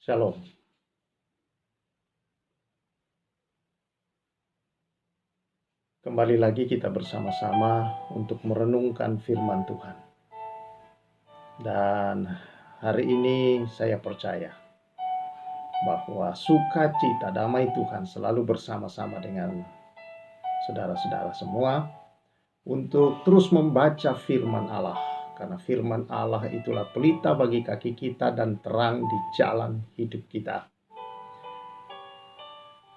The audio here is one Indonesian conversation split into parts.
Shalom. Kembali lagi kita bersama-sama untuk merenungkan firman Tuhan. Dan hari ini saya percaya bahwa sukacita damai Tuhan selalu bersama-sama dengan saudara-saudara semua untuk terus membaca firman Allah. Karena firman Allah itulah pelita bagi kaki kita dan terang di jalan hidup kita.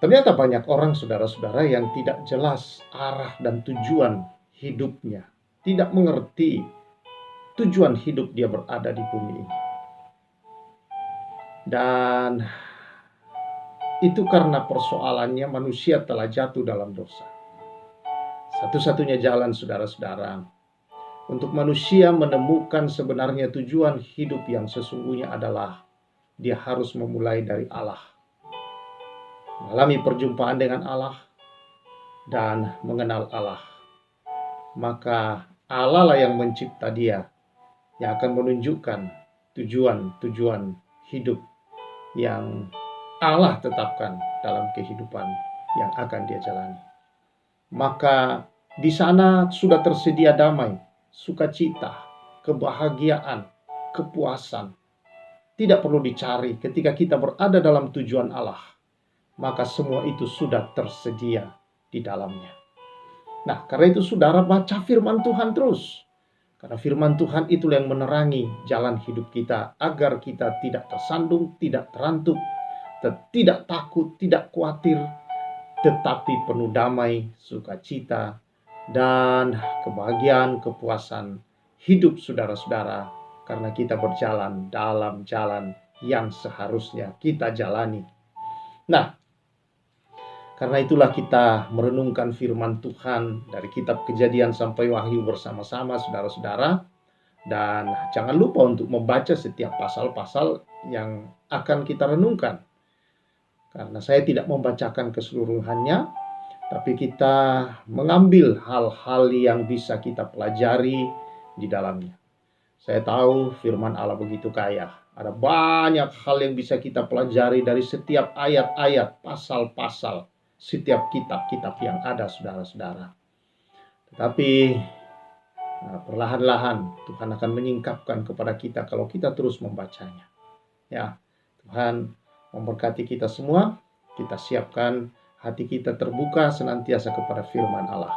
Ternyata banyak orang saudara-saudara yang tidak jelas arah dan tujuan hidupnya. Tidak mengerti tujuan hidup dia berada di bumi ini. Dan itu karena persoalannya manusia telah jatuh dalam dosa. Satu-satunya jalan saudara-saudara untuk manusia menemukan sebenarnya tujuan hidup yang sesungguhnya adalah dia harus memulai dari Allah. Mengalami perjumpaan dengan Allah dan mengenal Allah. Maka Allah lah yang mencipta dia, yang akan menunjukkan tujuan-tujuan hidup yang Allah tetapkan dalam kehidupan yang akan dia jalani. Maka di sana sudah tersedia damai, sukacita, kebahagiaan, kepuasan. Tidak perlu dicari ketika kita berada dalam tujuan Allah. Maka semua itu sudah tersedia di dalamnya. Nah, karena itu saudara baca firman Tuhan terus. Karena firman Tuhan itulah yang menerangi jalan hidup kita agar kita tidak tersandung, tidak terantuk, tidak takut, tidak khawatir, tetapi penuh damai, sukacita, dan kebahagiaan, kepuasan hidup saudara-saudara karena kita berjalan dalam jalan yang seharusnya kita jalani. Nah, karena itulah kita merenungkan firman Tuhan dari kitab Kejadian sampai Wahyu bersama-sama saudara-saudara. Dan jangan lupa untuk membaca setiap pasal-pasal yang akan kita renungkan. Karena saya tidak membacakan keseluruhannya, tapi kita mengambil hal-hal yang bisa kita pelajari di dalamnya. Saya tahu firman Allah begitu kaya. Ada banyak hal yang bisa kita pelajari dari setiap ayat-ayat, pasal-pasal, setiap kitab-kitab yang ada saudara-saudara. Tetapi perlahan-lahan Tuhan akan menyingkapkan kepada kita kalau kita terus membacanya. Ya, Tuhan memberkati kita semua. Kita siapkan hati kita terbuka senantiasa kepada firman Allah.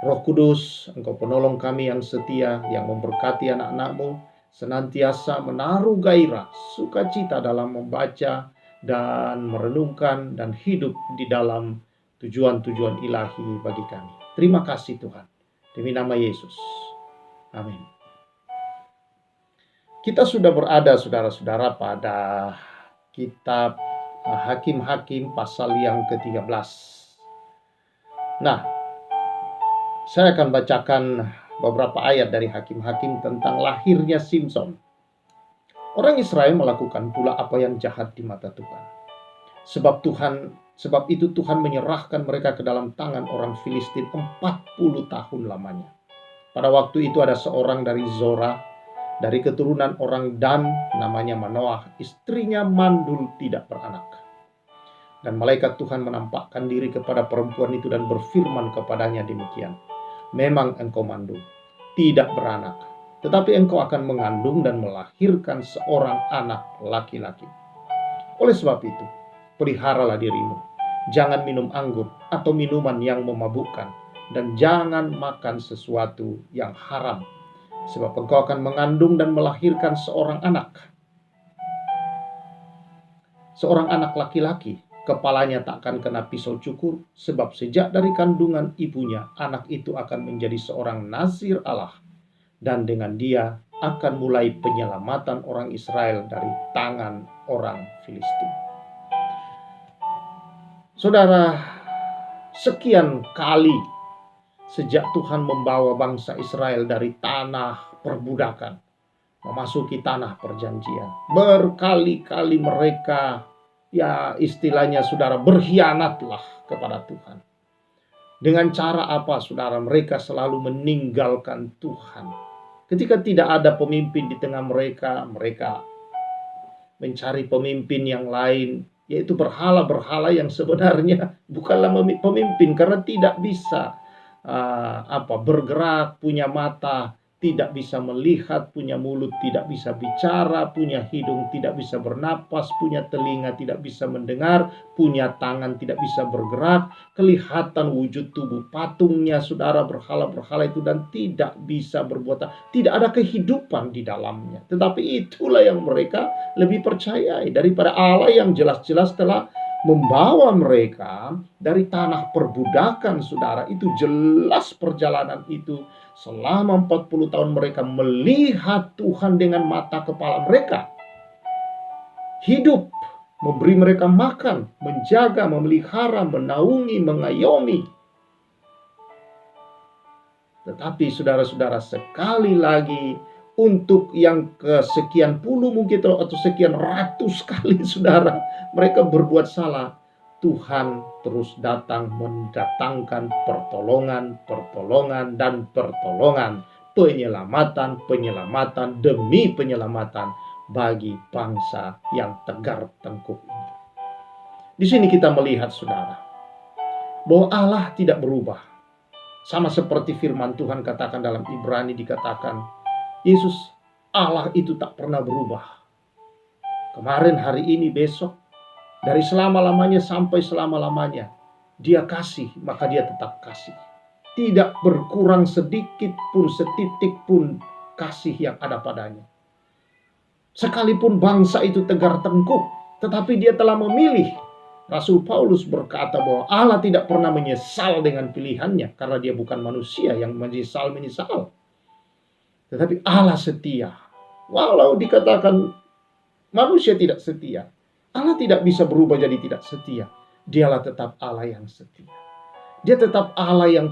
Roh Kudus, Engkau penolong kami yang setia, yang memberkati anak-anak-Mu, senantiasa menaruh gairah, sukacita dalam membaca dan merenungkan dan hidup di dalam tujuan-tujuan ilahi bagi kami. Terima kasih Tuhan. Demi nama Yesus. Amin. Kita sudah berada saudara-saudara pada kitab Hakim-Hakim pasal yang ke-13. Nah, saya akan bacakan beberapa ayat dari Hakim-Hakim tentang lahirnya Simson. Orang Israel melakukan pula apa yang jahat di mata Tuhan. Sebab itu Tuhan menyerahkan mereka ke dalam tangan orang Filistin 40 tahun lamanya. Pada waktu itu ada seorang dari Zora, dari keturunan orang Dan, namanya Manoah, istrinya mandul tidak beranak. Dan malaikat Tuhan menampakkan diri kepada perempuan itu dan berfirman kepadanya demikian. Memang engkau mandul, tidak beranak, tetapi engkau akan mengandung dan melahirkan seorang anak laki-laki. Oleh sebab itu, peliharalah dirimu. Jangan minum anggur atau minuman yang memabukkan, dan jangan makan sesuatu yang haram. Sebab engkau akan mengandung dan melahirkan seorang anak laki-laki. Kepalanya takkan kena pisau cukur, sebab sejak dari kandungan ibunya, anak itu akan menjadi seorang nazir Allah. Dan dengan dia akan mulai penyelamatan orang Israel dari tangan orang Filistin. Saudara, sekian kali sejak Tuhan membawa bangsa Israel dari tanah perbudakan memasuki tanah perjanjian, berkali-kali mereka, ya istilahnya saudara, berkhianatlah kepada Tuhan. Dengan cara apa saudara? Mereka selalu meninggalkan Tuhan. Ketika tidak ada pemimpin di tengah mereka, mereka mencari pemimpin yang lain, yaitu berhala-berhala yang sebenarnya bukanlah pemimpin, karena tidak bisa bergerak, punya mata tidak bisa melihat, punya mulut tidak bisa bicara, punya hidung tidak bisa bernapas, punya telinga tidak bisa mendengar, punya tangan tidak bisa bergerak, kelihatan wujud tubuh patungnya, saudara, berhala-berhala itu, dan tidak bisa berbuat, tidak ada kehidupan di dalamnya. Tetapi itulah yang mereka lebih percayai daripada Allah yang jelas-jelas telah membawa mereka dari tanah perbudakan, saudara. Itu jelas perjalanan itu. Selama 40 tahun mereka melihat Tuhan dengan mata kepala mereka. Hidup, memberi mereka makan, menjaga, memelihara, menaungi, mengayomi. Tetapi saudara-saudara, sekali lagi, untuk yang kesekian puluh mungkin atau sekian ratus kali, saudara, mereka berbuat salah, Tuhan terus datang mendatangkan pertolongan, pertolongan, dan pertolongan, penyelamatan demi penyelamatan bagi bangsa yang tegar tengkuk ini. Di sini kita melihat, saudara, bahwa Allah tidak berubah. Sama seperti firman Tuhan katakan dalam Ibrani, dikatakan Yesus, Allah itu tak pernah berubah. Kemarin, hari ini, besok, dari selama-lamanya sampai selama-lamanya. Dia kasih, maka dia tetap kasih. Tidak berkurang sedikit pun, setitik pun kasih yang ada padanya. Sekalipun bangsa itu tegar tengkuk, tetapi dia telah memilih. Rasul Paulus berkata bahwa Allah tidak pernah menyesal dengan pilihannya, karena dia bukan manusia yang menyesal. Tetapi Allah setia. Walau dikatakan manusia tidak setia, Allah tidak bisa berubah jadi tidak setia. Dialah tetap Allah yang setia. Dia tetap Allah yang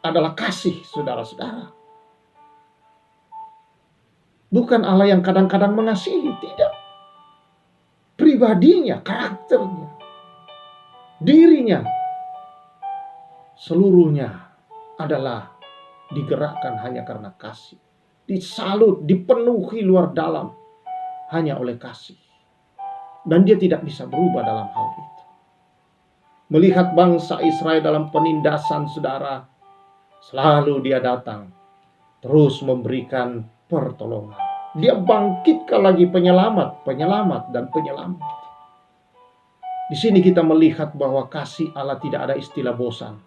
adalah kasih, saudara-saudara. Bukan Allah yang kadang-kadang mengasihi, tidak. Pribadinya, karakternya, dirinya, seluruhnya adalah digerakkan hanya karena kasih. Disalut, dipenuhi luar dalam hanya oleh kasih. Dan dia tidak bisa berubah dalam hal itu. Melihat bangsa Israel dalam penindasan, saudara, selalu dia datang, terus memberikan pertolongan. Dia bangkitkan lagi penyelamat, dan penyelamat. Di sini kita melihat bahwa kasih Allah tidak ada istilah bosan.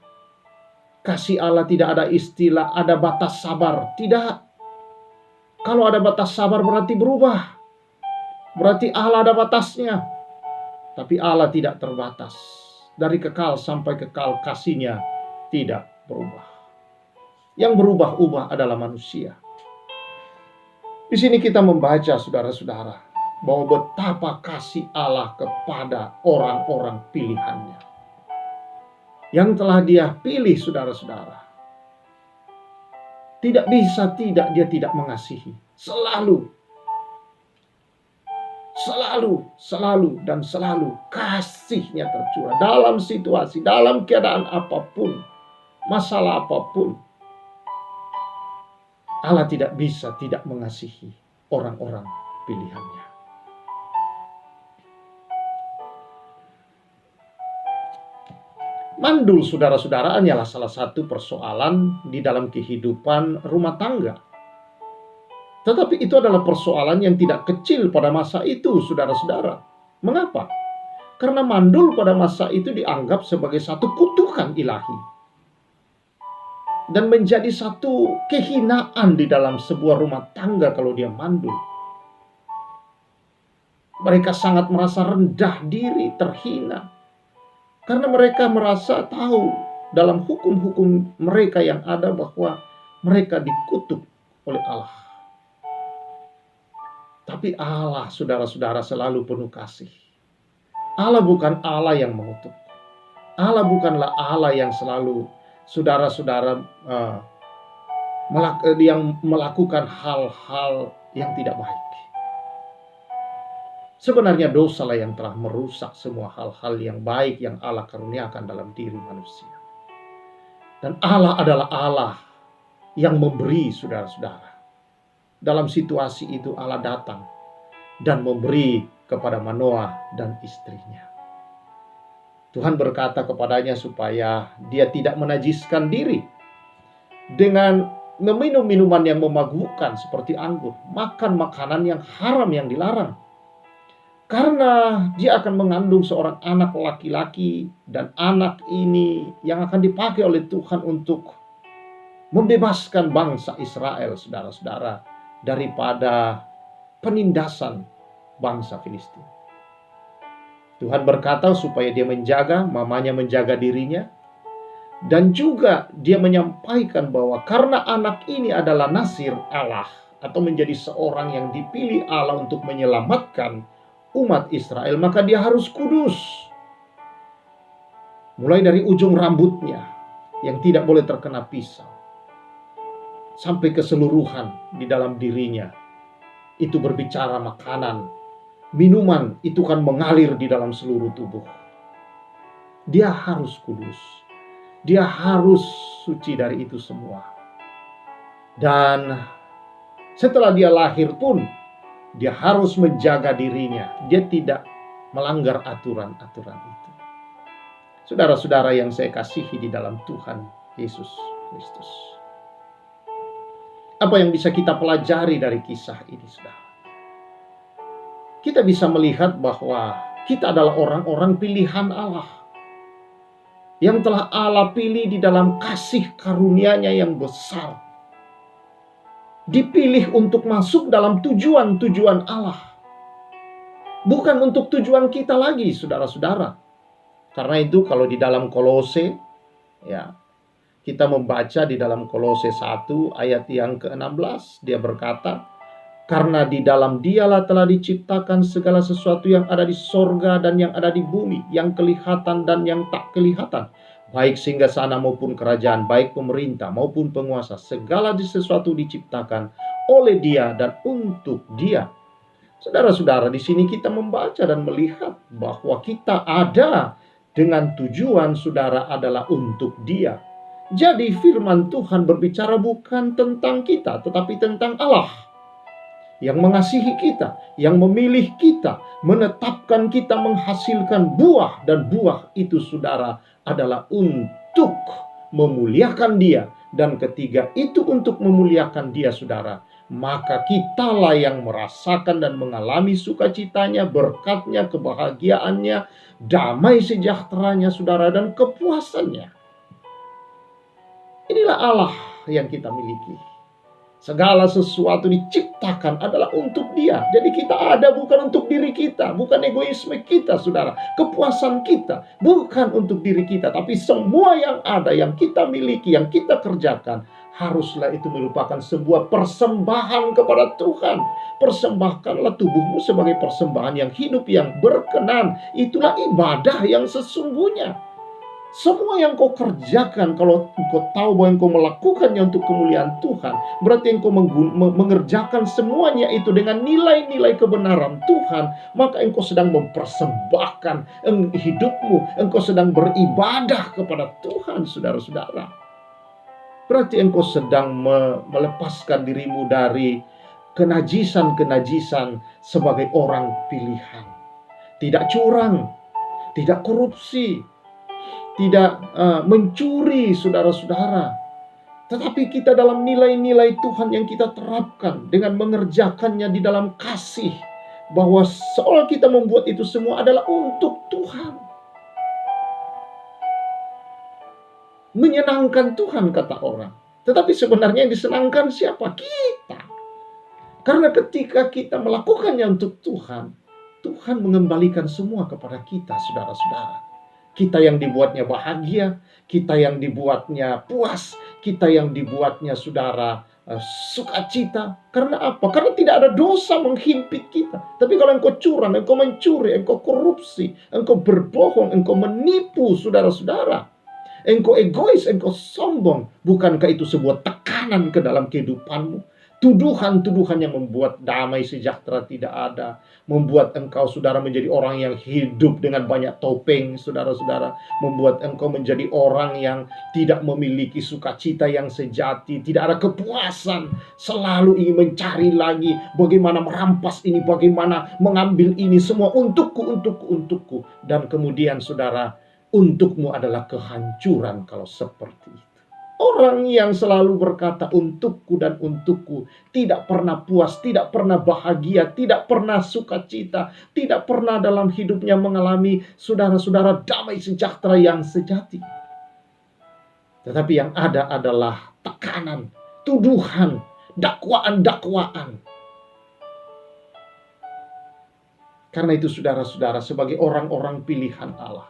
Kasih Allah tidak ada istilah ada batas sabar. Tidak. Kalau ada batas sabar berarti berubah. Berarti Allah ada batasnya. Tapi Allah tidak terbatas. Dari kekal sampai kekal kasihnya tidak berubah. Yang berubah-ubah adalah manusia. Di sini kita membaca, saudara-saudara, bahwa betapa kasih Allah kepada orang-orang pilihannya. Yang telah dia pilih, saudara-saudara. Tidak bisa tidak dia tidak mengasihi. Selalu dan selalu kasihnya tercurah dalam situasi, dalam keadaan apapun, masalah apapun. Allah tidak bisa tidak mengasihi orang-orang pilihannya. Mandul, saudara-saudara, hanyalah salah satu persoalan di dalam kehidupan rumah tangga. Tetapi itu adalah persoalan yang tidak kecil pada masa itu, saudara-saudara. Mengapa? Karena mandul pada masa itu dianggap sebagai satu kutukan ilahi. Dan menjadi satu kehinaan di dalam sebuah rumah tangga kalau dia mandul. Mereka sangat merasa rendah diri, terhina. Karena mereka merasa tahu dalam hukum-hukum mereka yang ada bahwa mereka dikutuk oleh Allah. Tapi Allah, saudara-saudara, selalu penuh kasih. Allah bukan Allah yang mengutuk. Allah bukanlah Allah yang selalu, saudara-saudara, yang melakukan hal-hal yang tidak baik. Sebenarnya dosalah yang telah merusak semua hal-hal yang baik yang Allah karuniakan dalam diri manusia. Dan Allah adalah Allah yang memberi, saudara-saudara. Dalam situasi itu Allah datang dan memberi kepada Manoah dan istrinya. Tuhan berkata kepadanya supaya dia tidak menajiskan diri dengan meminum minuman yang memabukkan seperti anggur, makan makanan yang haram yang dilarang. Karena dia akan mengandung seorang anak laki-laki, dan anak ini yang akan dipakai oleh Tuhan untuk membebaskan bangsa Israel, saudara-saudara, daripada penindasan bangsa Filistin. Tuhan berkata supaya dia menjaga, mamanya menjaga dirinya, dan juga dia menyampaikan bahwa karena anak ini adalah nasir Allah, atau menjadi seorang yang dipilih Allah untuk menyelamatkan umat Israel, maka dia harus kudus. Mulai dari ujung rambutnya yang tidak boleh terkena pisau, sampai keseluruhan di dalam dirinya. Itu berbicara makanan, minuman itu kan mengalir di dalam seluruh tubuh. Dia harus kudus. Dia harus suci dari itu semua. Dan setelah dia lahir pun, dia harus menjaga dirinya. Dia tidak melanggar aturan-aturan itu. Saudara-saudara yang saya kasihi di dalam Tuhan Yesus Kristus. Apa yang bisa kita pelajari dari kisah ini, saudara? Kita bisa melihat bahwa kita adalah orang-orang pilihan Allah, yang telah Allah pilih di dalam kasih karunia-Nya yang besar. Dipilih untuk masuk dalam tujuan-tujuan Allah. Bukan untuk tujuan kita lagi, saudara-saudara. Karena itu kalau di dalam Kolose, ya, kita membaca di dalam Kolose 1 ayat yang ke-16, dia berkata, karena di dalam Dialah telah diciptakan segala sesuatu yang ada di sorga dan yang ada di bumi, yang kelihatan dan yang tak kelihatan, baik singgasana maupun kerajaan, baik pemerintah maupun penguasa, segala sesuatu diciptakan oleh Dia dan untuk Dia. Saudara-saudara, di sini kita membaca dan melihat bahwa kita ada dengan tujuan, saudara, adalah untuk Dia. Jadi firman Tuhan berbicara bukan tentang kita, tetapi tentang Allah yang mengasihi kita, yang memilih kita, menetapkan kita menghasilkan buah, dan buah itu, saudara, adalah untuk memuliakan Dia. Dan ketiga itu untuk memuliakan Dia, saudara, maka kitalah yang merasakan dan mengalami sukacitanya, berkatnya, kebahagiaannya, damai sejahteranya, saudara, dan kepuasannya. Inilah Allah yang kita miliki. Segala sesuatu diciptakan adalah untuk Dia. Jadi kita ada bukan untuk diri kita, bukan egoisme kita, saudara. Kepuasan kita bukan untuk diri kita, tapi semua yang ada, yang kita miliki, yang kita kerjakan, haruslah itu merupakan sebuah persembahan kepada Tuhan. Persembahkanlah tubuhmu sebagai persembahan yang hidup, yang berkenan. Itulah ibadah yang sesungguhnya. Semua yang kau kerjakan, kalau engkau tahu bahwa engkau melakukannya untuk kemuliaan Tuhan, berarti engkau mengerjakan semuanya itu dengan nilai-nilai kebenaran Tuhan, maka engkau sedang mempersembahkan hidupmu, engkau sedang beribadah kepada Tuhan, saudara-saudara. Berarti engkau sedang melepaskan dirimu dari kenajisan-kenajisan sebagai orang pilihan. Tidak curang, tidak korupsi, tidak mencuri, saudara-saudara. Tetapi kita dalam nilai-nilai Tuhan yang kita terapkan dengan mengerjakannya di dalam kasih, bahwa seolah kita membuat itu semua adalah untuk Tuhan. Menyenangkan Tuhan, kata orang. Tetapi sebenarnya yang disenangkan siapa? Kita. Karena ketika kita melakukannya untuk Tuhan, Tuhan mengembalikan semua kepada kita, saudara-saudara. Kita yang dibuatnya bahagia, kita yang dibuatnya puas, kita yang dibuatnya, saudara, sukacita. Karena apa? Karena tidak ada dosa menghimpit kita. Tapi kalau engkau curang, engkau mencuri, engkau korupsi, engkau berbohong, engkau menipu, saudara-saudara, engkau egois, engkau sombong, bukankah itu sebuah tekanan ke dalam kehidupanmu? Tuduhan-tuduhan yang membuat damai sejahtera tidak ada, membuat engkau saudara menjadi orang yang hidup dengan banyak topeng, saudara-saudara, membuat engkau menjadi orang yang tidak memiliki sukacita yang sejati, tidak ada kepuasan, selalu ingin mencari lagi bagaimana merampas ini, bagaimana mengambil ini, semua untukku. Dan kemudian saudara, untukmu adalah kehancuran kalau seperti itu. Orang yang selalu berkata untukku dan untukku, tidak pernah puas, tidak pernah bahagia, tidak pernah sukacita, tidak pernah dalam hidupnya mengalami saudara-saudara damai sejahtera yang sejati. Tetapi yang ada adalah tekanan, tuduhan, dakwaan-dakwaan. Karena itu saudara-saudara, sebagai orang-orang pilihan Allah,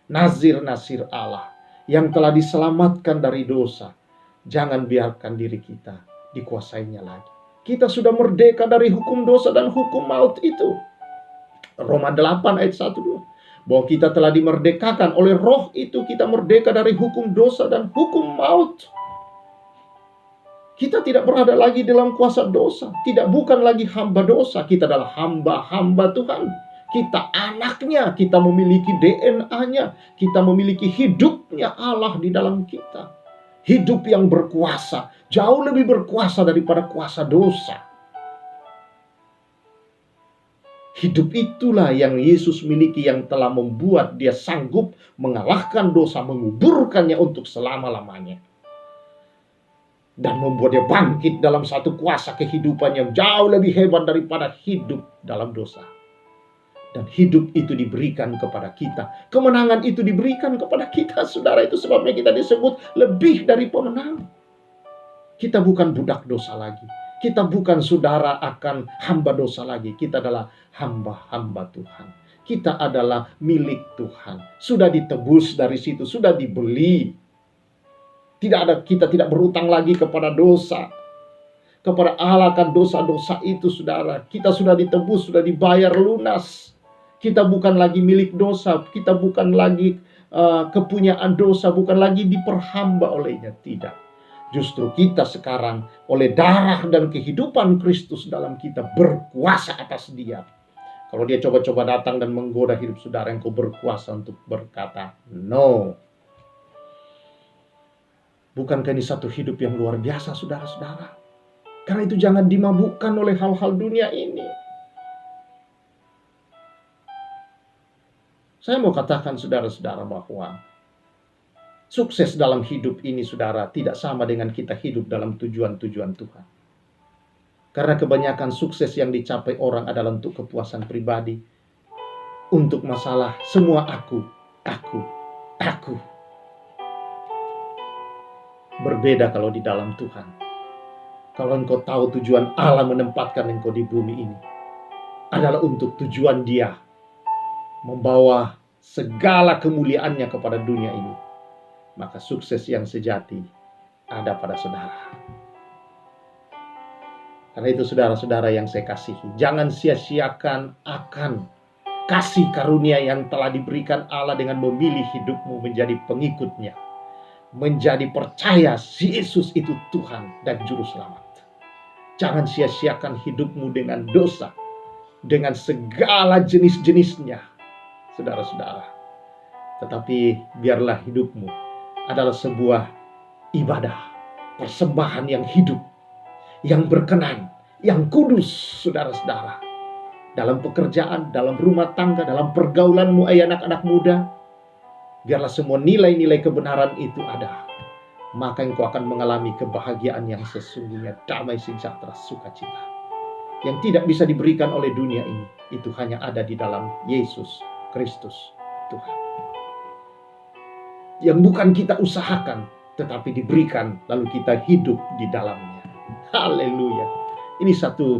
nazir-nazir Allah, yang telah diselamatkan dari dosa, jangan biarkan diri kita dikuasainya lagi. Kita sudah merdeka dari hukum dosa dan hukum maut itu. Roma 8 ayat 1-2. Bahwa kita telah dimerdekakan oleh Roh itu, kita merdeka dari hukum dosa dan hukum maut. Kita tidak berada lagi dalam kuasa dosa, bukan lagi hamba dosa, kita adalah hamba-hamba Tuhan. Kita anaknya, kita memiliki DNA-nya, kita memiliki hidupnya Allah di dalam kita. Hidup yang berkuasa, jauh lebih berkuasa daripada kuasa dosa. Hidup itulah yang Yesus miliki, yang telah membuat dia sanggup mengalahkan dosa, menguburkannya untuk selama-lamanya. Dan membuat dia bangkit dalam satu kuasa kehidupan yang jauh lebih hebat daripada hidup dalam dosa. Dan hidup itu diberikan kepada kita. Kemenangan itu diberikan kepada kita, saudara. Itu sebabnya kita disebut lebih dari pemenang. Kita bukan budak dosa lagi. Kita bukan saudara akan hamba dosa lagi. Kita adalah hamba-hamba Tuhan. Kita adalah milik Tuhan. Sudah ditebus dari situ, sudah dibeli. Kita tidak berutang lagi kepada dosa. Kepada Allah akan dosa-dosa itu, saudara. Kita sudah ditebus, sudah dibayar lunas. Kita bukan lagi milik dosa, kita bukan lagi kepunyaan dosa, bukan lagi diperhamba olehnya. Tidak. Justru kita sekarang oleh darah dan kehidupan Kristus dalam kita berkuasa atas dia. Kalau dia coba-coba datang dan menggoda hidup saudara, engkau berkuasa untuk berkata, no. Bukankah ini satu hidup yang luar biasa, saudara-saudara? Karena itu jangan dimabukkan oleh hal-hal dunia ini. Saya mau katakan saudara-saudara bahwa sukses dalam hidup ini, saudara, tidak sama dengan kita hidup dalam tujuan-tujuan Tuhan. Karena kebanyakan sukses yang dicapai orang adalah untuk kepuasan pribadi. Untuk masalah semua aku. Berbeda kalau di dalam Tuhan. Kalau engkau tahu tujuan Allah menempatkan engkau di bumi ini, adalah untuk tujuan Dia membawa segala kemuliaannya kepada dunia ini, maka sukses yang sejati ada pada saudara. Karena itu saudara-saudara yang saya kasihi, jangan sia-siakan akan kasih karunia yang telah diberikan Allah dengan memilih hidupmu menjadi pengikutnya, menjadi percaya Yesus itu Tuhan dan Juru Selamat. Jangan sia-siakan hidupmu dengan dosa, dengan segala jenis-jenisnya, saudara-saudara. Tetapi biarlah hidupmu adalah sebuah ibadah, persembahan yang hidup, yang berkenan, yang kudus, saudara-saudara. Dalam pekerjaan, dalam rumah tangga, dalam pergaulanmu, anak-anak muda, biarlah semua nilai-nilai kebenaran itu ada. Maka engkau akan mengalami kebahagiaan yang sesungguhnya, damai sejahtera, sukacita, yang tidak bisa diberikan oleh dunia ini. Itu hanya ada di dalam Yesus Kristus Tuhan. Yang bukan kita usahakan, tetapi diberikan lalu kita hidup di dalamnya. Haleluya. Ini satu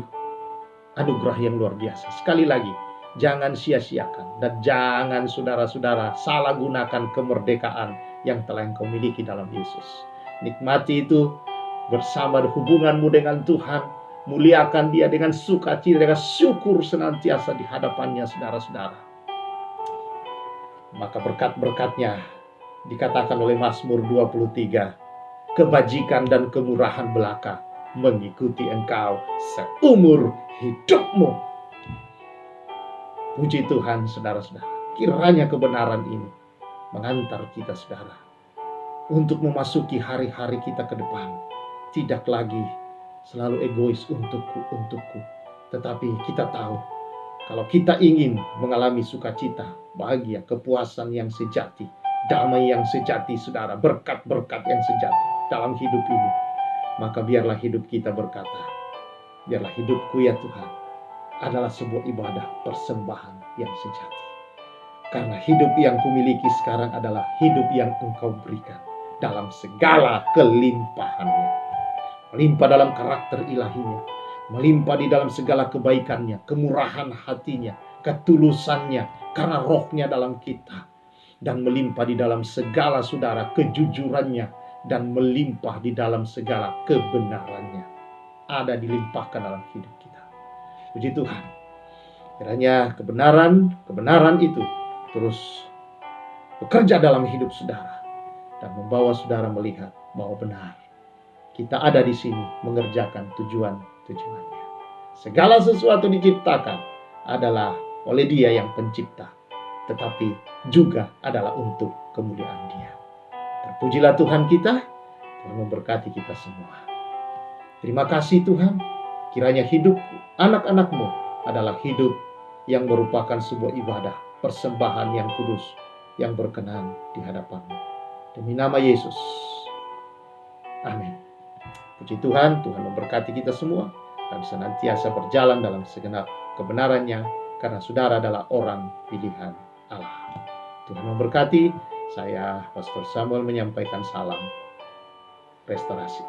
anugerah yang luar biasa. Sekali lagi, jangan sia-siakan dan jangan saudara-saudara salah gunakan kemerdekaan yang telah engkau miliki dalam Yesus. Nikmati itu bersama hubunganmu dengan Tuhan. Muliakan Dia dengan sukacita, dengan syukur senantiasa di hadapannya, saudara-saudara. Maka berkat-berkatnya dikatakan oleh Mazmur 23, kebajikan dan kemurahan belaka mengikuti Engkau seumur hidupmu. Puji Tuhan, saudara-saudara. Kiranya kebenaran ini mengantar kita, saudara, untuk memasuki hari-hari kita ke depan. Tidak lagi selalu egois untukku. Tetapi kita tahu, kalau kita ingin mengalami sukacita, bahagia, kepuasan yang sejati, damai yang sejati, saudara, berkat-berkat yang sejati dalam hidup ini, maka biarlah hidup kita berkata, biarlah hidupku ya Tuhan adalah sebuah ibadah persembahan yang sejati. Karena hidup yang kumiliki sekarang adalah hidup yang Engkau berikan dalam segala kelimpahannya. Melimpah dalam karakter ilahinya, melimpah di dalam segala kebaikannya, kemurahan hatinya, ketulusannya, karena rohnya dalam kita. Dan melimpah di dalam segala, saudara, kejujurannya, dan melimpah di dalam segala kebenarannya. Ada dilimpahkan dalam hidup kita. Puji Tuhan. Kiranya kebenaran itu terus bekerja dalam hidup saudara dan membawa saudara melihat bahwa benar kita ada di sini mengerjakan tujuannya. Segala sesuatu diciptakan adalah oleh Dia yang pencipta, tetapi juga adalah untuk kemuliaan Dia. Terpujilah Tuhan kita, Tuhan memberkati kita semua. Terima kasih Tuhan, kiranya hidup anak-anak-Mu adalah hidup yang merupakan sebuah ibadah, persembahan yang kudus, yang berkenan di hadapan-Mu. Demi nama Yesus. Amin. Puji Tuhan, Tuhan memberkati kita semua dan senantiasa berjalan dalam segenap kebenarannya, karena saudara adalah orang pilihan Allah. Tuhan memberkati. Saya, Pastor Samuel, menyampaikan salam restorasi.